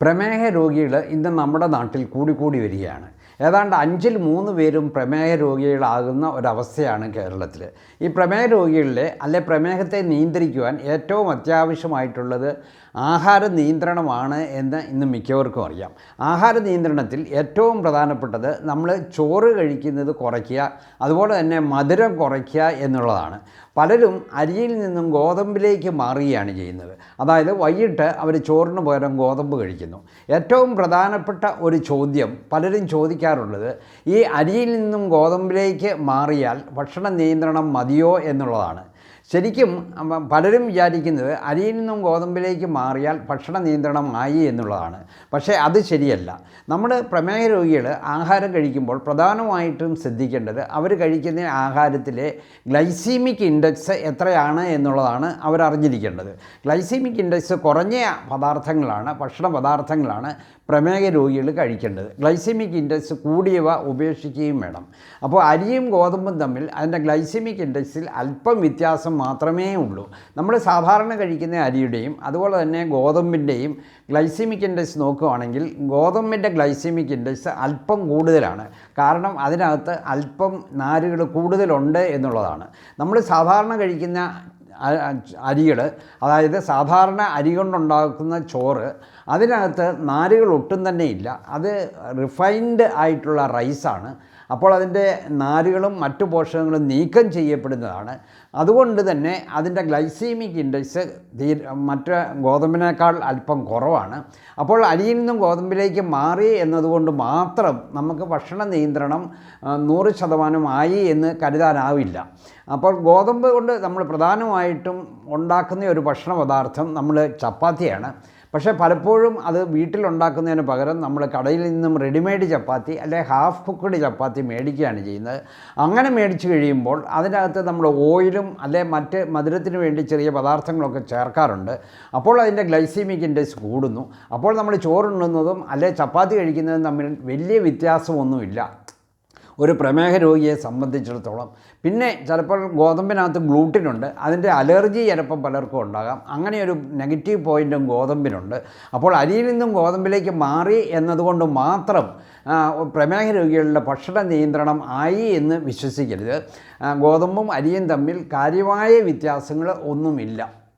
പ്രമേഹ രോഗികൾ ഇന്ന് നമ്മുടെ നാട്ടിൽ കൂടിക്കൂടി വരികയാണ്. ഏതാണ്ട് 5-ൽ 3 പേരും പ്രമേഹ രോഗികളാകുന്ന ഒരവസ്ഥയാണ് കേരളത്തിൽ. ഈ പ്രമേഹ രോഗികളിലെ പ്രമേഹത്തെ നിയന്ത്രിക്കുവാൻ ഏറ്റവും അത്യാവശ്യമായിട്ടുള്ളത് ആഹാര നിയന്ത്രണമാണ് എന്ന് ഇന്ന് മിക്കവർക്കും അറിയാം. ആഹാര നിയന്ത്രണത്തിൽ ഏറ്റവും പ്രധാനപ്പെട്ടത് നമ്മൾ ചോറ് കഴിക്കുന്നത് കുറയ്ക്കുക, അതുപോലെ തന്നെ മധുരം കുറയ്ക്കുക എന്നുള്ളതാണ്. പലരും അരിയിൽ നിന്നും ഗോതമ്പിലേക്ക് മാറുകയാണ് ചെയ്യുന്നത്. അതായത് വൈകിട്ട് അവർ ചോറിന് പകരം ഗോതമ്പ് കഴിക്കുന്നു. ഏറ്റവും പ്രധാനപ്പെട്ട ഒരു ചോദ്യം പലരും ചോദിക്കാറുള്ളത്, ഈ അരിയിൽ നിന്നും ഗോതമ്പിലേക്ക് മാറിയാൽ ഭക്ഷണ നിയന്ത്രണം മതിയോ എന്നുള്ളതാണ്. ശരിക്കും പലരും വിചാരിക്കുന്നത് അരിയിൽ നിന്നും ഗോതമ്പിലേക്ക് മാറിയാൽ ഭക്ഷണ നിയന്ത്രണമായി എന്നുള്ളതാണ്. പക്ഷേ അത് ശരിയല്ല. നമ്മൾ പ്രമേഹ രോഗികൾ ആഹാരം കഴിക്കുമ്പോൾ പ്രധാനമായിട്ടും ശ്രദ്ധിക്കേണ്ടത് അവർ കഴിക്കുന്ന ആഹാരത്തിലെ ഗ്ലൈസീമിക് ഇൻഡെക്സ് എത്രയാണ് എന്നുള്ളതാണ് അവരറിഞ്ഞിരിക്കേണ്ടത്. ഗ്ലൈസീമിക് ഇൻഡെക്സ് കുറഞ്ഞ ഭക്ഷണ പദാർത്ഥങ്ങളാണ് പ്രമേഹ രോഗികൾ കഴിക്കേണ്ടത്. ഗ്ലൈസീമിക് ഇൻഡെക്സ് കൂടിയവ ഉപേക്ഷിക്കുകയും വേണം. അപ്പോൾ അരിയും ഗോതമ്പും തമ്മിൽ അതിൻ്റെ ഗ്ലൈസീമിക് ഇൻഡെക്സിൽ അല്പം വ്യത്യാസം മാത്രമേ ഉള്ളൂ. നമ്മൾ സാധാരണ കഴിക്കുന്ന അരിയുടെയും അതുപോലെ തന്നെ ഗോതമ്പിൻ്റെയും ഗ്ലൈസീമിക് ഇൻഡെക്സ് നോക്കുകയാണെങ്കിൽ ഗോതമ്പിൻ്റെ ഗ്ലൈസീമിക് ഇൻഡെക്സ് അല്പം കൂടുതലാണ്. കാരണം അതിനകത്ത് അല്പം നാരുകൾ കൂടുതലുണ്ട് എന്നുള്ളതാണ്. നമ്മൾ സാധാരണ കഴിക്കുന്ന അരികൾ, അതായത് സാധാരണ അരി കൊണ്ടുണ്ടാക്കുന്ന ചോറ്, അതിനകത്ത് നാരുകൾ ഒട്ടും തന്നെ ഇല്ല. അത് റിഫൈൻഡ് ആയിട്ടുള്ള റൈസാണ്. അപ്പോൾ അതിൻ്റെ നാരുകളും മറ്റു പോഷകങ്ങളും നീക്കം ചെയ്യപ്പെടുന്നതാണ്. അതുകൊണ്ട് തന്നെ അതിൻ്റെ ഗ്ലൈസീമിക് ഇൻഡെക്സ് മറ്റ് ഗോതമ്പിനേക്കാൾ അല്പം കുറവാണ്. അപ്പോൾ അരിയിൽ നിന്നും ഗോതമ്പിലേക്ക് മാറി എന്നതുകൊണ്ട് മാത്രം നമുക്ക് ഭക്ഷണ നിയന്ത്രണം 100% ആയി എന്ന് കരുതാനാവില്ല. അപ്പോൾ ഗോതമ്പ് കൊണ്ട് നമ്മൾ പ്രധാനമായിട്ടും ഉണ്ടാക്കുന്ന ഒരു ഭക്ഷണ പദാർത്ഥം നമ്മൾ ചപ്പാത്തിയാണ്. പക്ഷേ പലപ്പോഴും അത് വീട്ടിലുണ്ടാക്കുന്നതിന് പകരം നമ്മൾ കടയിൽ നിന്നും റെഡിമെയ്ഡ് ചപ്പാത്തി ഹാഫ് കുക്ക്ഡ് ചപ്പാത്തി മേടിക്കുകയാണ് ചെയ്യുന്നത്. അങ്ങനെ മേടിച്ച് കഴിയുമ്പോൾ അതിനകത്ത് നമ്മൾ ഓയിലും മറ്റ് മധുരത്തിന് വേണ്ടി ചെറിയ പദാർത്ഥങ്ങളൊക്കെ ചേർക്കാറുണ്ട്. അപ്പോൾ അതിൻ്റെ ഗ്ലൈസീമിക് ഇൻഡെക്സ് കൂടുന്നു. അപ്പോൾ നമ്മൾ ചോറുണ്ണുന്നതും ചപ്പാത്തി കഴിക്കുന്നതും തമ്മിൽ വലിയ വ്യത്യാസമൊന്നുമില്ല ഒരു പ്രമേഹ രോഗിയെ സംബന്ധിച്ചിടത്തോളം. പിന്നെ ചിലപ്പോൾ ഗോതമ്പിനകത്ത് ഗ്ലൂട്ടിനുണ്ട്, അതിൻ്റെ അലർജി ചിലപ്പം പലർക്കും ഉണ്ടാകാം. അങ്ങനെയൊരു നെഗറ്റീവ് പോയിൻറ്റും ഗോതമ്പിനുണ്ട്. അപ്പോൾ അരിയിൽ നിന്നും ഗോതമ്പിലേക്ക് മാറി എന്നതുകൊണ്ട് മാത്രം പ്രമേഹ രോഗികളുടെ ഭക്ഷണ നിയന്ത്രണം ആയി എന്ന് വിശ്വസിക്കരുത്. ഗോതമ്പും അരിയും തമ്മിൽ കാര്യമായ വ്യത്യാസങ്ങൾ ഒന്നുമില്ല.